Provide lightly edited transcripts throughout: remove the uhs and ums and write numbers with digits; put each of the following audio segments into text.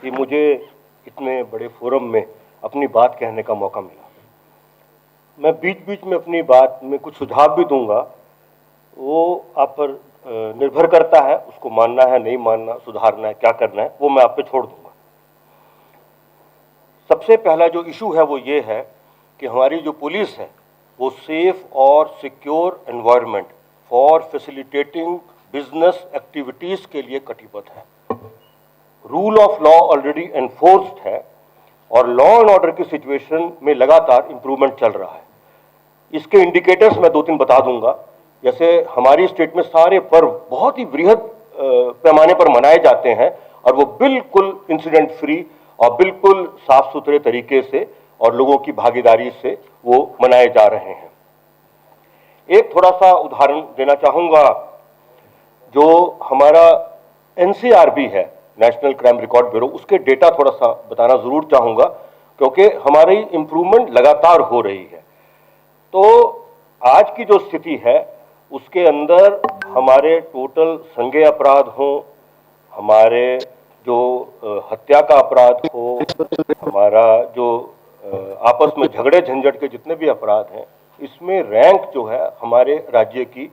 कि मुझे इतने बड़े फोरम में अपनी बात कहने का मौका मिला। मैं बीच बीच में अपनी बात में कुछ सुझाव भी दूंगा, वो आप पर निर्भर करता है, उसको मानना है नहीं मानना, सुधारना है क्या करना है, वो मैं आप पे छोड़ दूंगा। सबसे पहला जो इशू है वो ये है कि हमारी जो पुलिस है वो सेफ और secure environment for facilitating business activities के लिए कटिबद्ध है। Rule of law already enforced है और लॉ एंड ऑर्डर की सिचुएशन में लगातार इंप्रूवमेंट चल रहा है। इसके इंडिकेटर्स मैं 2-3 बता दूंगा। जैसे हमारी स्टेट में सारे पर्व बहुत ही वृहद पैमाने पर मनाए जाते हैं और वो बिल्कुल इंसिडेंट फ्री और बिल्कुल साफ सुथरे तरीके से और लोगों की भागीदारी से वो मनाए जा रहे हैं। एक थोड़ा सा उदाहरण देना चाहूंगा, जो हमारा एनसीआरबी है, नेशनल क्राइम रिकॉर्ड ब्यूरो, उसके डेटा थोड़ा सा बताना जरूर चाहूंगा क्योंकि हमारी इंप्रूवमेंट लगातार हो रही है। तो आज की जो स्थिति है उसके अंदर हमारे टोटल संज्ञेय अपराध हो, हमारे जो हत्या का अपराध हो, हमारा जो आपस में झगड़े झंझट के जितने भी अपराध हैं, इसमें रैंक जो है हमारे राज्य की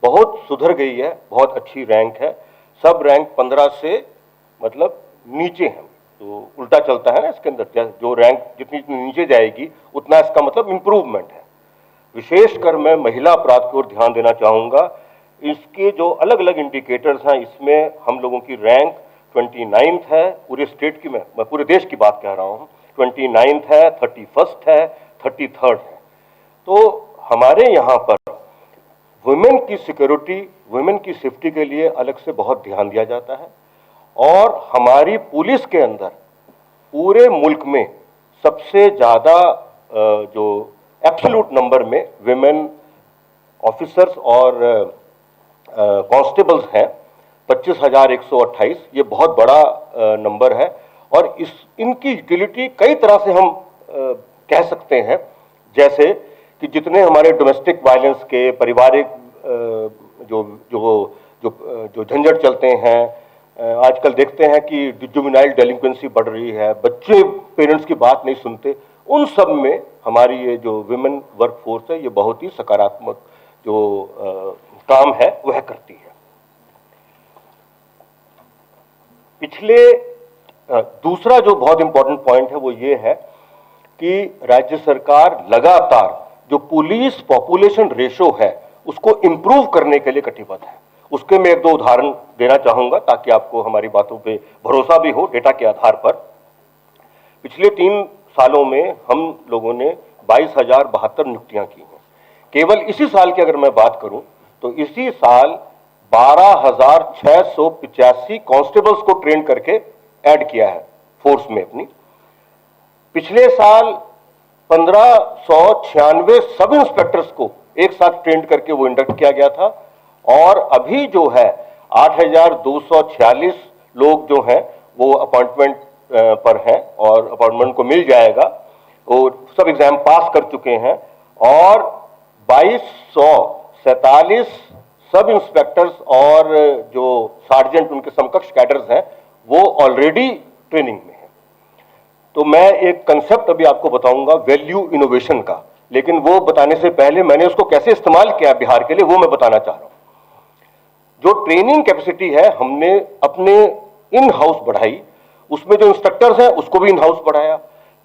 बहुत सुधर गई है, बहुत अच्छी रैंक है। सब रैंक 15 से मतलब नीचे है, तो उल्टा चलता है ना इसके अंदर, जो रैंक जितनी नीचे जाएगी उतना इसका मतलब इंप्रूवमेंट है। विशेषकर मैं महिला अपराध की ओर ध्यान देना चाहूंगा। इसके जो अलग अलग इंडिकेटर्स हैं, इसमें हम लोगों की रैंक 29th है पूरे स्टेट की, मैं पूरे देश की बात कह रहा हूं, 29th है, 31st है, 33rd है। तो हमारे यहाँ पर वुमेन की सिक्योरिटी, वुमेन की सेफ्टी के लिए अलग से बहुत ध्यान दिया जाता है और हमारी पुलिस के अंदर पूरे मुल्क में सबसे ज्यादा जो एब्सोल्यूट नंबर में विमेन ऑफिसर्स और कांस्टेबल्स हैं 25,128, ये बहुत बड़ा नंबर है और इनकी यूटिलिटी कई तरह से हम कह सकते हैं। जैसे कि जितने हमारे डोमेस्टिक वायलेंस के पारिवारिक जो जो जो जो झंझट चलते हैं, आजकल देखते हैं कि जुवेनाइल डेलिंक्वेंसी बढ़ रही है, बच्चे पेरेंट्स की बात नहीं सुनते, उन सब में हमारी ये जो विमेन वर्क फोर्स है ये बहुत ही सकारात्मक जो काम है वह करती है। पिछले दूसरा जो बहुत इंपॉर्टेंट पॉइंट है वो ये है कि राज्य सरकार लगातार जो पुलिस पॉपुलेशन रेशो है उसको इंप्रूव करने के लिए कटिबद्ध है। उसके मैं 1-2 उदाहरण देना चाहूंगा ताकि आपको हमारी बातों पे भरोसा भी हो डेटा के आधार पर। पिछले 3 सालों में हम लोगों ने 22,072 नियुक्तियां की हैं। केवल इसी साल की अगर मैं बात करूं तो इसी साल 12,685 कांस्टेबल्स को ट्रेन करके ऐड किया है फोर्स में अपनी। पिछले साल 1,596 सब इंस्पेक्टर्स को एक साथ ट्रेन करके वो इंडक्ट किया गया था और अभी जो है 8,246 लोग जो हैं वो अपॉइंटमेंट पर हैं और अपॉइंटमेंट को मिल जाएगा। वो सब एग्जाम पास कर चुके हैं और 2,247 सब इंस्पेक्टर्स और जो सार्जेंट उनके समकक्ष कैडर्स हैं वो ऑलरेडी ट्रेनिंग में है। तो मैं एक कंसेप्ट अभी आपको बताऊंगा वैल्यू इनोवेशन का, लेकिन वो बताने से पहले मैंने उसको कैसे इस्तेमाल किया बिहार के लिए वो मैं बताना चाह रहा हूं। जो ट्रेनिंग कैपेसिटी है हमने अपने इन हाउस बढ़ाई, उसमें जो इंस्ट्रक्टर्स हैं उसको भी इन हाउस बढ़ाया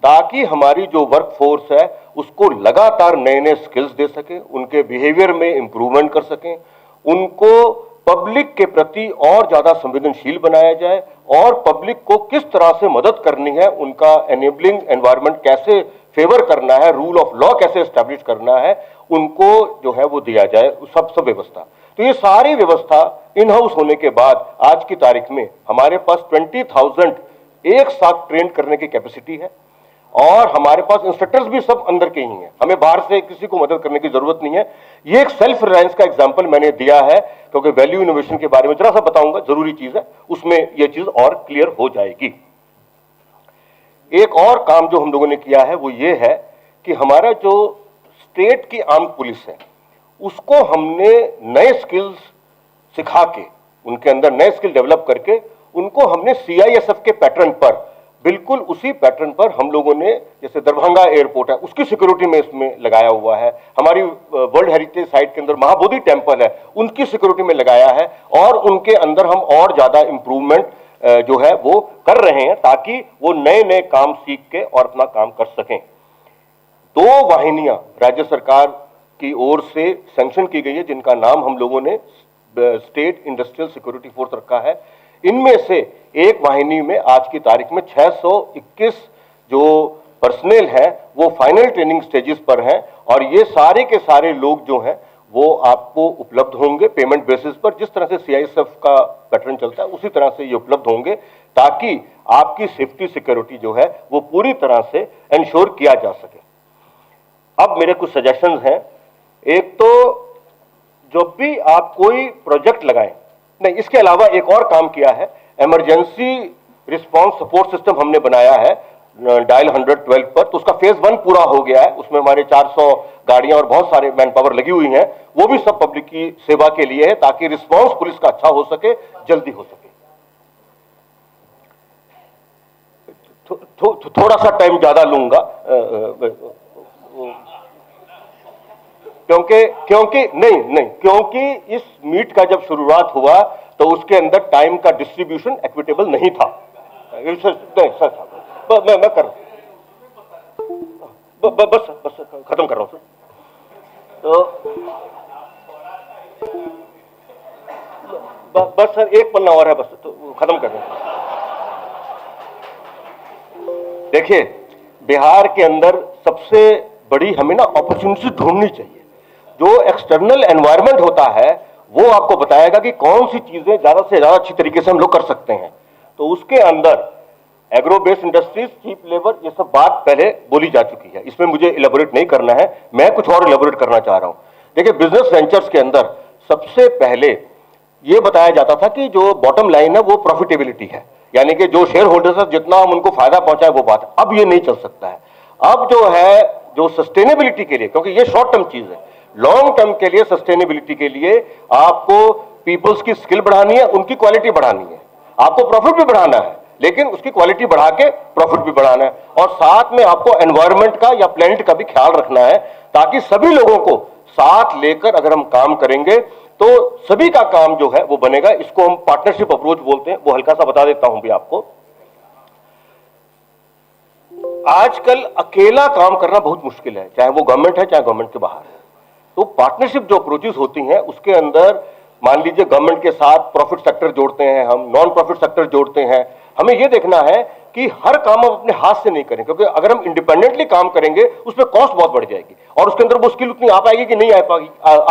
ताकि हमारी जो वर्क फोर्स है उसको लगातार नए नए स्किल्स दे सके, उनके बिहेवियर में इंप्रूवमेंट कर सकें, उनको पब्लिक के प्रति और ज्यादा संवेदनशील बनाया जाए और पब्लिक को किस तरह से मदद करनी है, उनका एनेबलिंग एनवायरनमेंट कैसे फेवर करना है, रूल ऑफ लॉ कैसे एस्टैब्लिश करना है, उनको जो है वो दिया जाए सब व्यवस्था। तो ये सारी व्यवस्था इन हाउस होने के बाद आज की तारीख में हमारे पास 20,000 एक साथ ट्रेन करने की कैपेसिटी है और हमारे पास इंस्ट्रक्टर्स भी सब अंदर के ही हैं, हमें बाहर से किसी को मदद करने की जरूरत नहीं है। ये एक सेल्फ रिलायंस का एग्जांपल मैंने दिया है क्योंकि वैल्यू इनोवेशन के बारे में जरा सा बताऊंगा, जरूरी चीज है, उसमें यह चीज और क्लियर हो जाएगी। एक और काम जो हम लोगों ने किया है वो ये है कि हमारा जो स्टेट की आर्म पुलिस है उसको हमने नए स्किल्स सिखा के, उनके अंदर नए स्किल डेवलप करके उनको हमने CISF के पैटर्न पर, बिल्कुल उसी पैटर्न पर हम लोगों ने, जैसे दरभंगा एयरपोर्ट है उसकी सिक्योरिटी में इसमें लगाया हुआ है, हमारी वर्ल्ड हेरिटेज साइट के अंदर महाबोधि टेम्पल है उनकी सिक्योरिटी में लगाया है, और उनके अंदर हम और ज्यादा इंप्रूवमेंट जो है वो कर रहे हैं ताकि वो नए नए काम सीख के और अपना काम कर सकें। 2 वाहिनियां राज्य सरकार की ओर से सैंक्शन की गई है जिनका नाम हम लोगों ने स्टेट इंडस्ट्रियल सिक्योरिटी फोर्स रखा है। इनमें से एक वाहिनी में आज की तारीख में 621 जो पर्सनल है वो फाइनल ट्रेनिंग स्टेजेस पर हैं, और ये सारे के सारे लोग जो हैं वो आपको उपलब्ध होंगे पेमेंट बेसिस पर। जिस तरह से CISF का पैटर्न चलता है उसी तरह से ये उपलब्ध होंगे, ताकि आपकी सेफ्टी सिक्योरिटी जो है वो पूरी तरह से इंश्योर किया जा सके। अब मेरे कुछ सजेशंस हैं। एक तो जब भी आप कोई प्रोजेक्ट लगाएं, नहीं इसके अलावा एक और काम किया है, इमरजेंसी रिस्पांस सपोर्ट सिस्टम हमने बनाया है डायल 112 पर, तो उसका फेज 1 पूरा हो गया है। उसमें हमारे 400 गाड़ियां और बहुत सारे मैन पावर लगी हुई हैं, वो भी सब पब्लिक की सेवा के लिए है ताकि रिस्पांस पुलिस का अच्छा हो सके, जल्दी हो सके। थोड़ा सा टाइम ज्यादा लूंगा क्योंकि इस मीट का जब शुरुआत हुआ तो उसके अंदर टाइम का डिस्ट्रीब्यूशन इक्विटेबल नहीं था। मैं कर बस खत्म कर रहा हूं सर। तो बस सर एक पन्ना और है, बस तो खत्म कर रहे हैं। देखिए, बिहार के अंदर सबसे बड़ी हमें ना अपॉर्चुनिटी ढूंढनी चाहिए। जो एक्सटर्नल एनवायरनमेंट होता है वो आपको बताएगा कि कौन सी चीजें ज्यादा से ज्यादा अच्छी तरीके से हम लोग कर सकते हैं। तो उसके अंदर agro based industries, cheap labour, ये सब बात पहले बोली जा चुकी है, इसमें मुझे इलेबोरेट नहीं करना है। मैं कुछ और इलेबोरेट करना चाह रहा हूं। देखिए, बिजनेस वेंचर्स के अंदर सबसे पहले ये बताया जाता था कि जो बॉटम लाइन है वो प्रॉफिटेबिलिटी है, यानी कि जो शेयर होल्डर्स है जितना हम उनको फायदा पहुंचाए वो बात। अब ये नहीं चल सकता है। अब जो है जो सस्टेनेबिलिटी के लिए, क्योंकि ये शॉर्ट टर्म चीज है, लॉन्ग टर्म के लिए सस्टेनेबिलिटी के लिए आपको पीपल्स की स्किल बढ़ानी है, उनकी क्वालिटी बढ़ानी है, आपको प्रॉफिट भी बढ़ाना है लेकिन उसकी क्वालिटी बढ़ा के प्रॉफिट भी बढ़ाना है, और साथ में आपको एनवायरनमेंट का या प्लेनेट का भी ख्याल रखना है, ताकि सभी लोगों को साथ लेकर अगर हम काम करेंगे तो सभी का काम जो है वो बनेगा। इसको हम पार्टनरशिप अप्रोच बोलते हैं, वो हल्का सा बता देता हूं भी आपको। आजकल अकेला काम करना बहुत मुश्किल है, चाहे वो गवर्नमेंट है चाहे गवर्नमेंट के बाहर है। तो पार्टनरशिप जो अप्रोचेस होती हैं उसके अंदर मान लीजिए गवर्नमेंट के साथ प्रॉफिट सेक्टर जोड़ते हैं, हम नॉन प्रॉफिट सेक्टर जोड़ते हैं। हमें यह देखना है कि हर काम हम अपने हाथ से नहीं करें, क्योंकि अगर हम इंडिपेंडेंटली काम करेंगे उसमें कॉस्ट बहुत बढ़ जाएगी और उसके अंदर वो स्किल उतनी आ पाएगी कि नहीं आ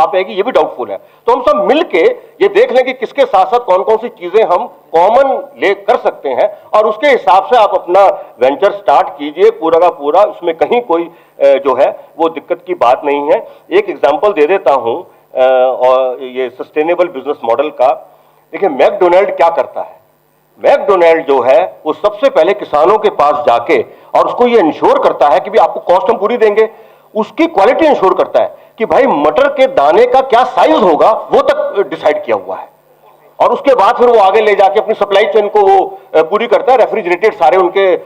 पाएगी, ये भी डाउटफुल है। तो हम सब मिलके ये देख लें कि किसके साथ साथ कौन कौन सी चीजें हम कॉमन ले कर सकते हैं, और उसके हिसाब से आप अपना वेंचर स्टार्ट कीजिए पूरा का पूरा। उसमें कहीं कोई जो है वो दिक्कत की बात नहीं है। एक एग्जाम्पल दे देता हूं और ये सस्टेनेबल बिजनेस मॉडल का। देखिए, मैकडोनाल्ड क्या करता है, मैकडोनाल्ड जो है वो सबसे पहले किसानों के पास जाके और उसको ये इंश्योर करता है कि भी आपको कॉस्ट हम पूरी देंगे, उसकी क्वालिटी इंश्योर करता है कि भाई मटर के दाने का क्या साइज होगा वो तक डिसाइड किया हुआ है, और उसके बाद फिर वो आगे ले जाके अपनी सप्लाई चेन को वो पूरी करता है। रेफ्रिजरेटेड सारे उनके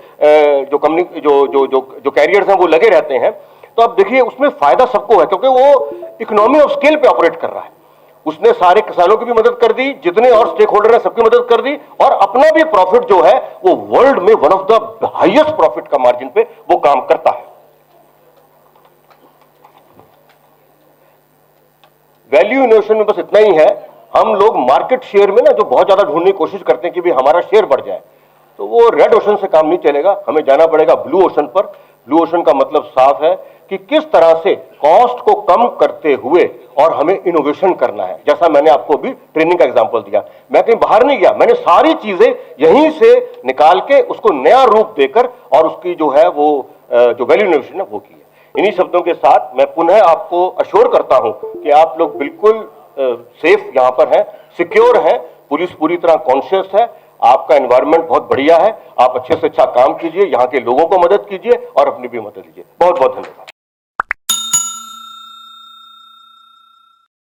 जो कंपनी जो कैरियर्स हैं वो लगे रहते हैं। तो अब देखिए उसमें फायदा सबको है, क्योंकि वो इकोनॉमी ऑफ स्केल पे ऑपरेट कर रहा है। उसने सारे किसानों की भी मदद कर दी, जितने और स्टेक होल्डर हैं सबकी मदद कर दी, और अपना भी प्रॉफिट जो है वो वर्ल्ड में one of the highest profit का मार्जिन पे वो काम करता है। वैल्यू इनोवेशन में बस इतना ही है। हम लोग मार्केट शेयर में ना जो बहुत ज्यादा ढूंढने की कोशिश करते हैं कि भी हमारा शेयर बढ़ जाए, तो वो रेड ओशन से काम नहीं चलेगा, हमें जाना पड़ेगा ब्लू ओशन पर। ब्लू ओशन का मतलब साफ है कि किस तरह से कॉस्ट को कम करते हुए और हमें इनोवेशन करना है। जैसा मैंने आपको भी ट्रेनिंग का एग्जांपल दिया, मैं कहीं बाहर नहीं गया, मैंने सारी चीजें यहीं से निकाल के उसको नया रूप देकर और उसकी जो है वो जो वैल्यू इनोवेशन है वो की है। इन्हीं शब्दों के साथ मैं पुनः आपको अश्योर करता हूं कि आप लोग बिल्कुल सेफ यहां पर हैं, सिक्योर हैं, पुलिस पूरी तरह कॉन्शियस है, आपका एनवायरनमेंट बहुत बढ़िया है। आप अच्छे से अच्छा काम कीजिए, यहाँ के लोगों को मदद कीजिए और अपनी भी मदद लीजिए। बहुत बहुत धन्यवाद।